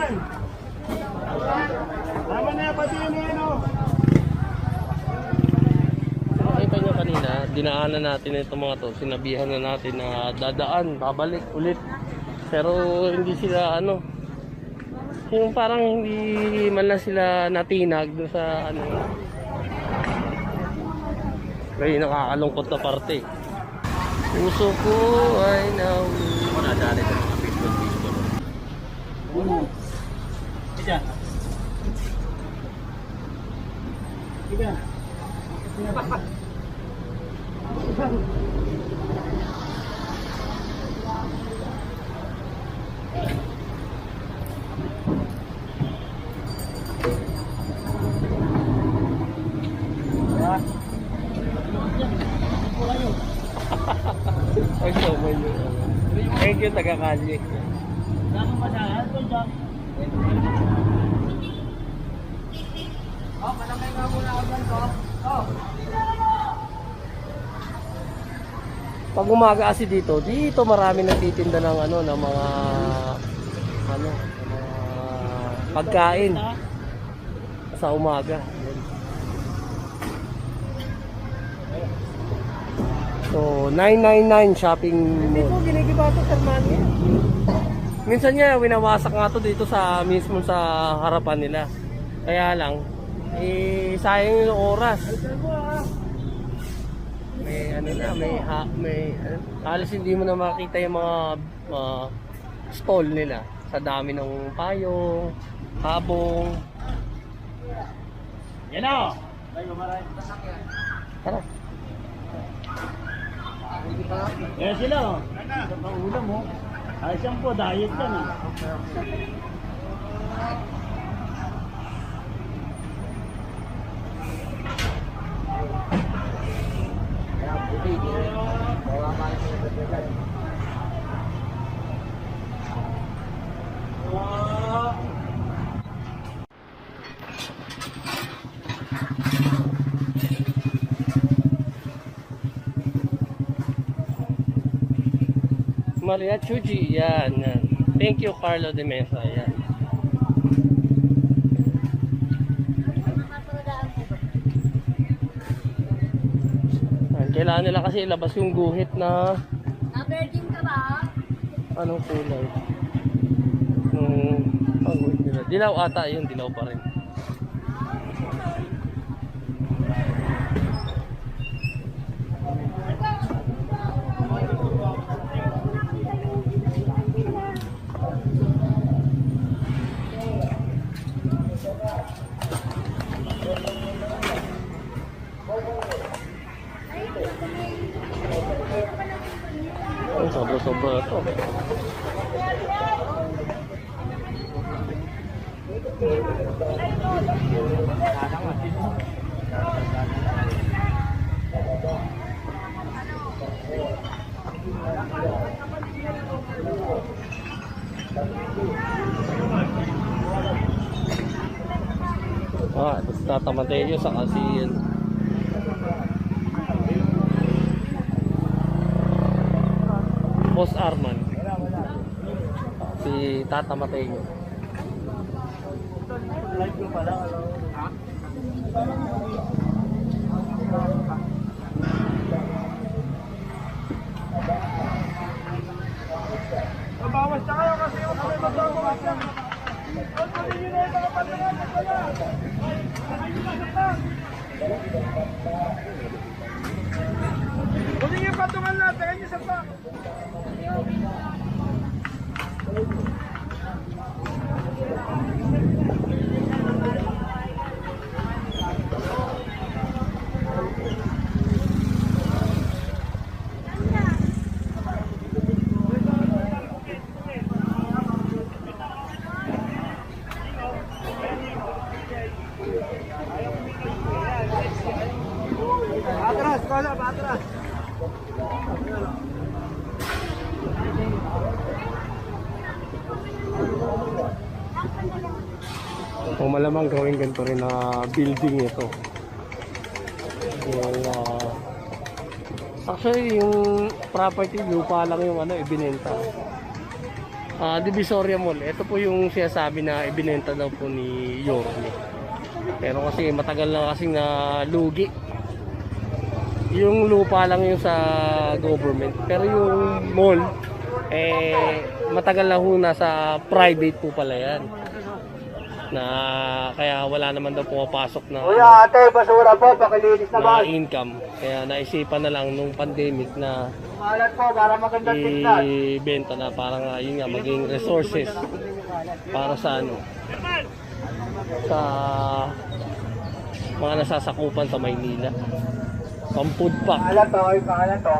yan. Tama na, pati yun yan, o. Nakita nyo kanina, dinaanan natin itong mga to. Sinabihan na natin na dadaan, babalik ulit. Pero hindi sila ano, yung parang hindi man lang sila natinag doon sa ano. Kaya nakakalungkot na parte. Puso ko ay Nadali sa mga baseball. Ika. Ika. ay so may thank you taga-Kalye. Malamay nga muna ako dyan, to. Pag umaga kasi dito marami nagtitinda ng ano ng mga pagkain sa umaga. So 999 shopping Hindi ko mall. ginigiba ito, Sir Manny. Minsan niya winawasak nga to dito sa mismo sa harapan nila. Kaya lang sayang yung oras. May ano na, may halos hindi mo na makita yung mga stall nila sa dami ng payong, habong. Yan o. Tara. Kaya sila o. Sa paulam mo. Ay siyang po, diet yan o. Maria Chuji, yan. Thank you Carlo de Mesa, yan. Kailangan nila kasi ilabas yung guhit na Na-virgin ka ba? anong kulay. Ang guhit nila. Dilaw ata yun, dilaw pa rin. Sobra-sobra ito. Tapos tatamatay nyo sa kasi yan. Boss Arman. Si Tata Mateo. Live ko pala. Mabawas na kayo kasi yung kami magbabawas yan. Ang pwede nyo na yung mga pandangan. Pwede nyo yung patungan natin. Kanya sa pa. Atras, kala, atras. O malamang gawin ganito rin na building ito. Yung, actually yung property lupa lang yung ano ibinenta. Divisoria Mall. Ito po yung sinasabi na ibinenta daw po ni Yorme. Pero kasi matagal na kasing na lugi. Yung lupa lang yung sa government. Pero yung mall, matagal na ho na sa private po pala yan. Na kaya wala naman daw pumapasok na Kuya, ate, basura po, pakilinis na income. Kaya naisipan na lang nung pandemic na Malat po, para magandang tignan. ibenta na parang yun nga maging resources para sa ano sa mga nasasakupan sa Maynila. Pang food pack. Pangalan to, ay pangalan to.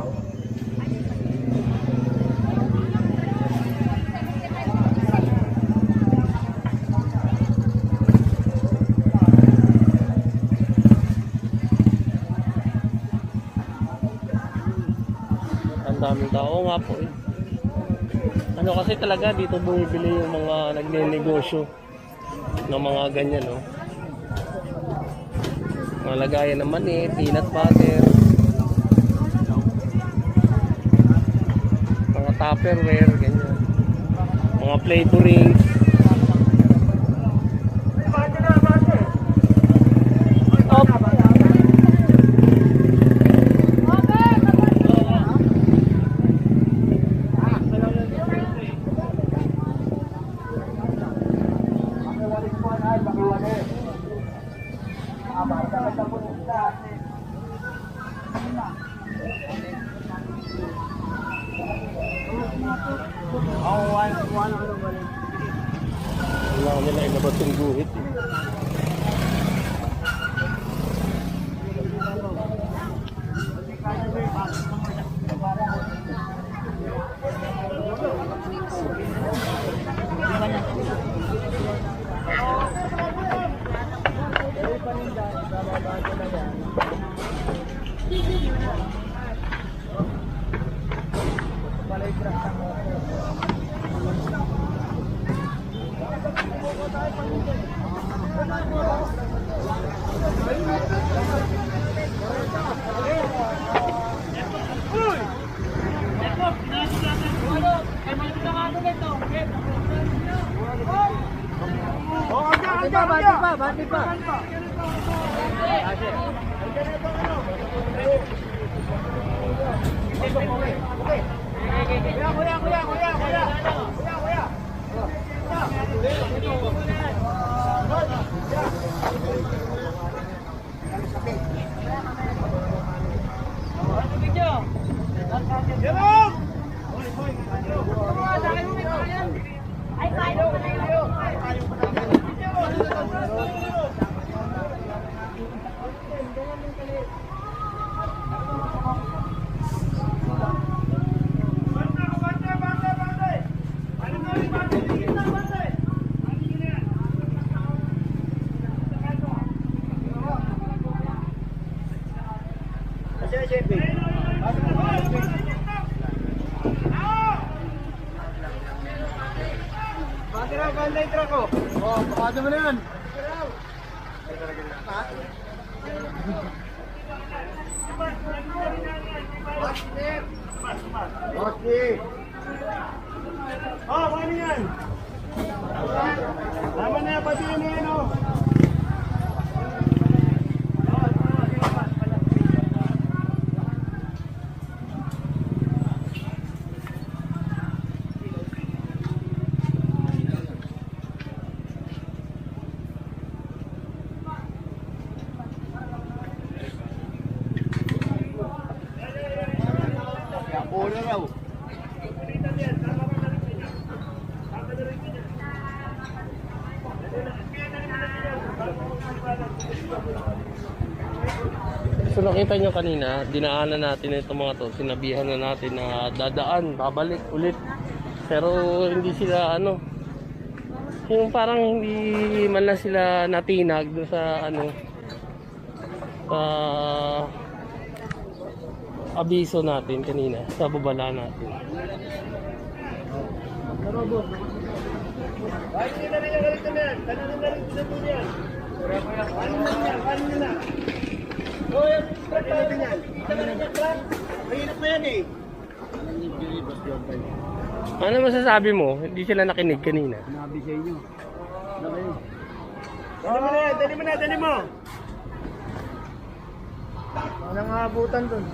Ang daming tao nga po eh. Ano kasi talaga dito bumibili yung mga nagne-negosyo ng mga ganyan, no? Mga lagayan ng mani, peanut butter, mga tupperware, ganyan. Mga flavoring. Wala nila ilabas yung guhit. Bati pa. Pakado mo na yan. Okay. Oh, paano yan? Tama na yan, pati yun yan, oh. So nakita nyo kanina, dinaanan natin itong mga to, sinabihan na natin na dadaan, babalik ulit. Pero hindi sila ano, yung parang hindi man lang sila natinag doon sa ano, abiso natin kanina, sa babala natin. Mahirap na yan eh. Ano masasabi mo? Hindi sila nakinig kanina. Sinabi sa inyo. Okay. Dali mo na yan, dali mo na, dali mo. Walang abutan dun.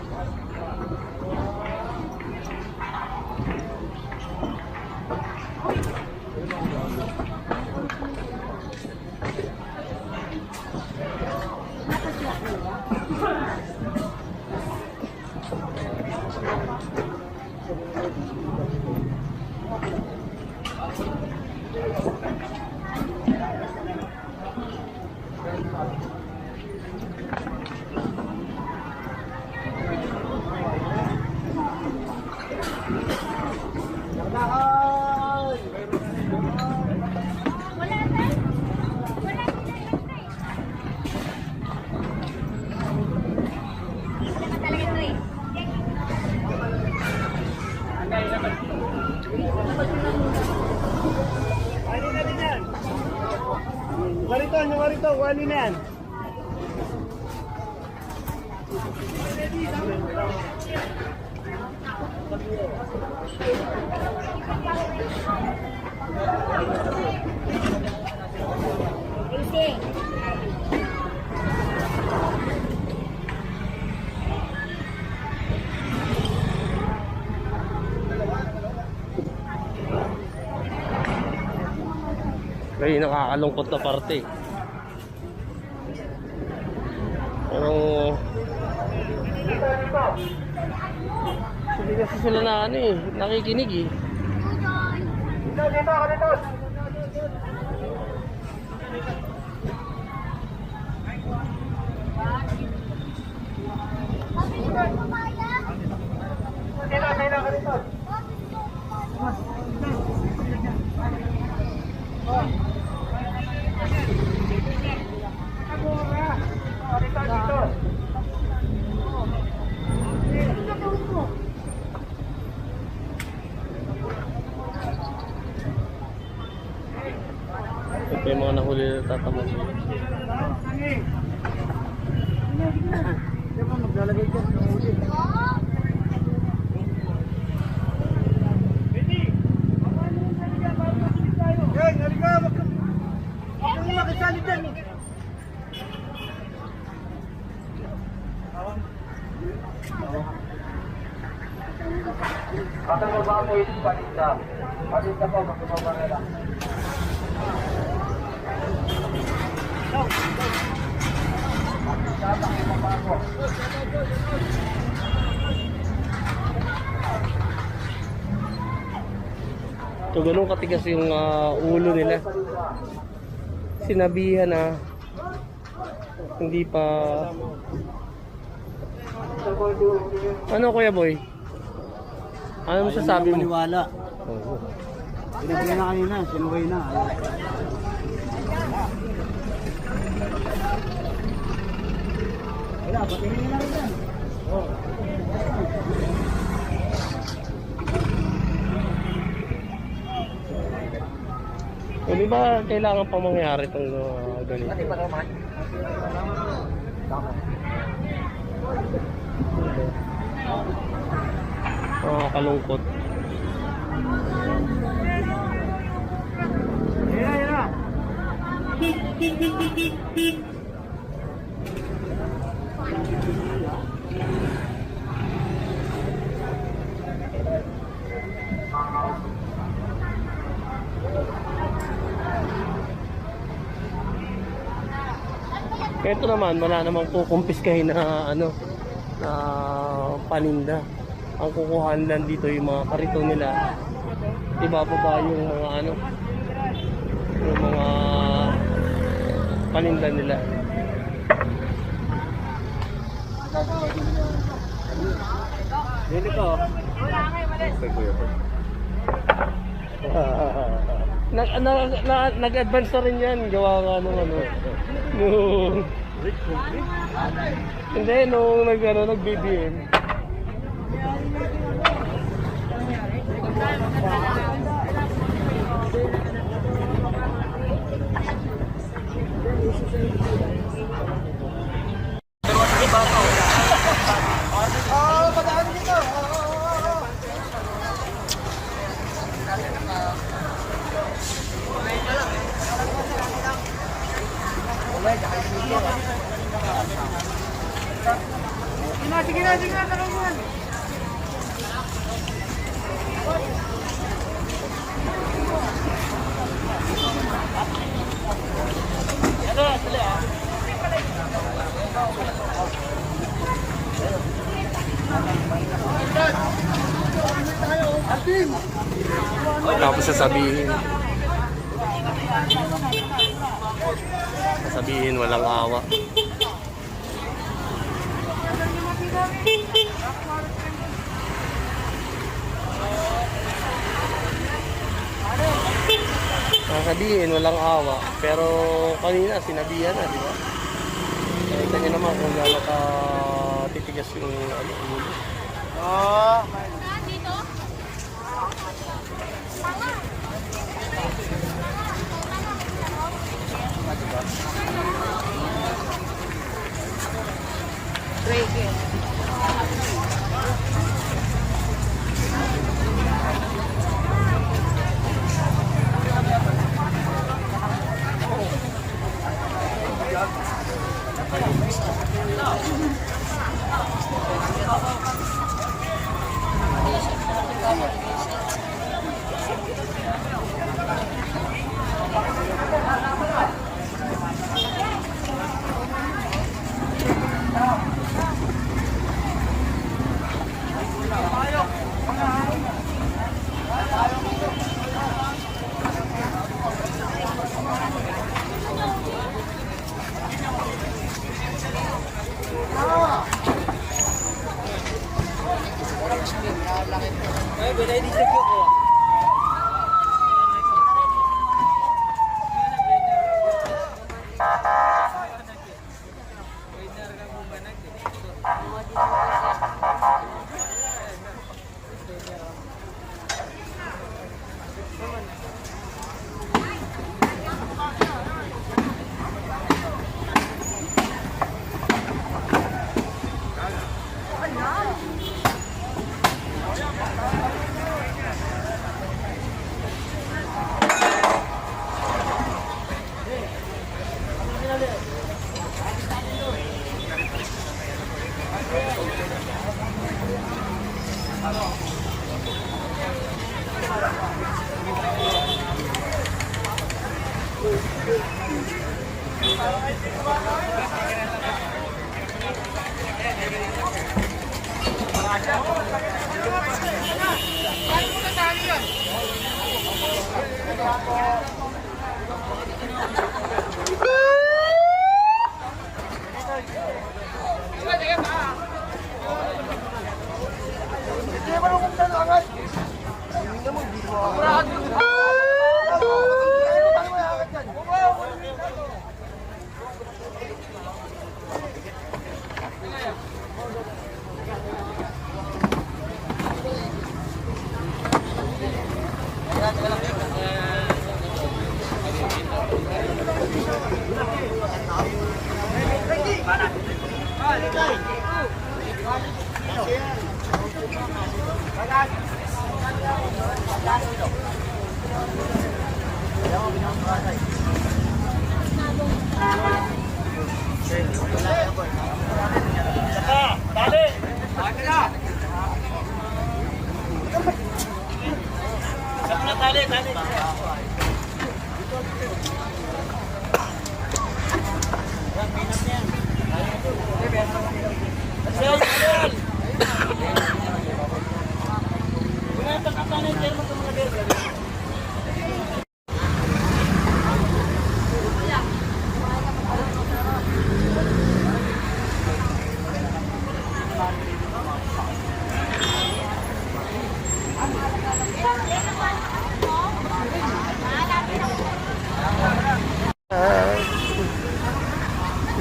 Yung warito, wali na yan. Kaya nakakalungkot na parte. Pero hindi kasi sila na ano eh, nakikinig eh. Ito yung mga nahuli na tatamad. Maglalagay ka ng huli. Hey, halika, wag kang makisali dyan. Patang mo yung palinda. Palinda po, magkababa na lang. So ganun katigas yung ulo nila. Sinabihan na hindi pa. Ano Kuya Boy? Ano masasabi mo? Maniwala. Oo. Pinagay na kanina, sinuway na. Wala, patingin na rin yan. Di ba kailangan pa mangyari itong ganito? Pati pa naman. Kalungkot. Ayan na. Ito naman, wala namang kukumpiskahin na ano, na paninda. Ang kukuhaan lang dito yung mga karito nila. Iba pa ba yung mga ano, yung mga paninda nila. Dito ko. Nag-advance na rin yan. Gawa nga nung ano. Hindi, nung nag-BBM. Tapos sasabihin walang awa. Sasabihin walang awa, pero kanina sinabihan na, di ba? Kita nyo naman kung gano'n ka titigas yung ulo.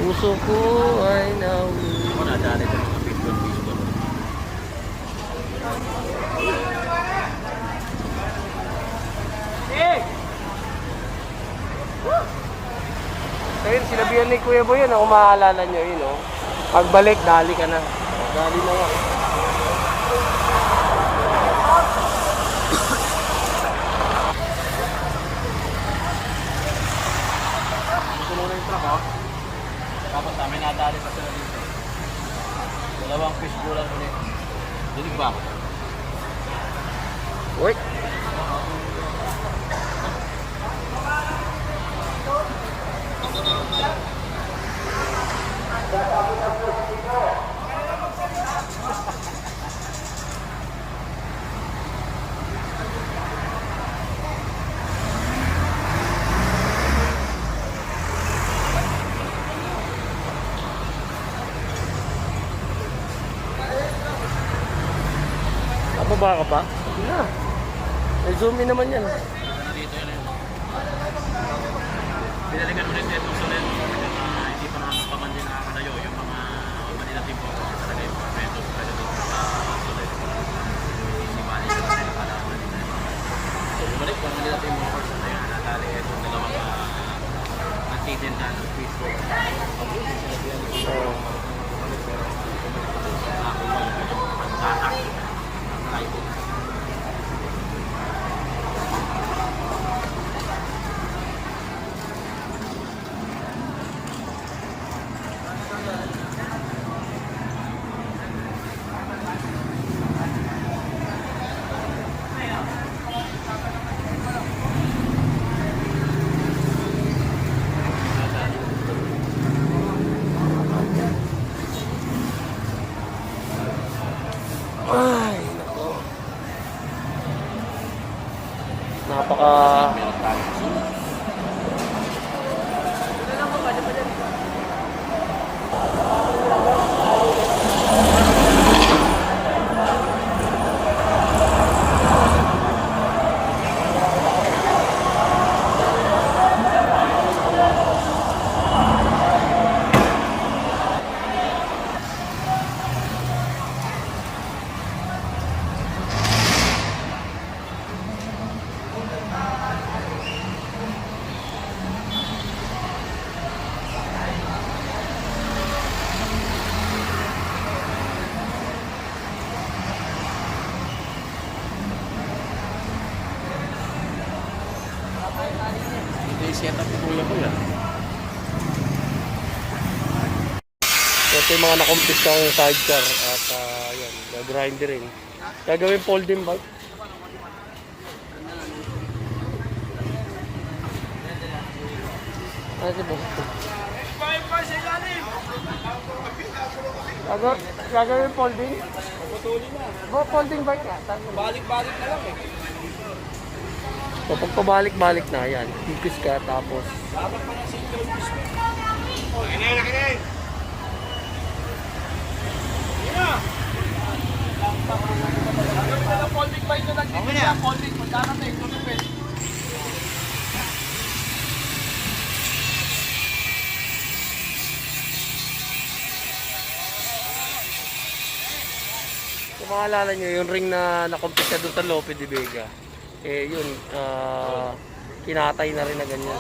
Puso ko ay Nadali ko mga baseball. Ayun, sinabihan ni Kuya Boy yun, kung maaalala nyo yun, oh. Pagbalik, dali ka na. Dali na nga. Gusto mo na yung truck, oh. Tapos namin nadali pa sila dito. Dalawang fish lang ulit. Dinig ba? Wait. Baba ka pa? Hindi na. May zoom in naman yan. Dito yun. Pinalikan ulit ito sa lens. Hindi pa naman paman din nakakalayo. Yung mga Manila team po. Talaga yung Pamento. Talaga dito sa sulit. Hindi bali yung kalaman nila. So, bumalik po ang Manila team po. Ayun, natali ito. Dalawang nagtitinda ng fish po. Pag-usin sila biyan. Bumalik pero nakakuha yung tatak. Ay, nako. Napaka... Ito yung setup ni Kuya ko yan. Ito yung mga nakumpis kang sidecar at yan, gagrinder rin. Gagawin folding bike. Ano si Boss? Gagawin folding? Folding bike na. Balik-balik na lang eh. So pag pabalik-balik na, yan. Pipis ka tapos... Dapat pa ng single fish. Laki na! Gagawin na ng folding bike na nagtitinda. Folding, magkakating, tulupin. Kung maalala nyo, yung ring na nakumpis ka doon sa Lope de Vega, eh yun, kinatay na rin na ganyan.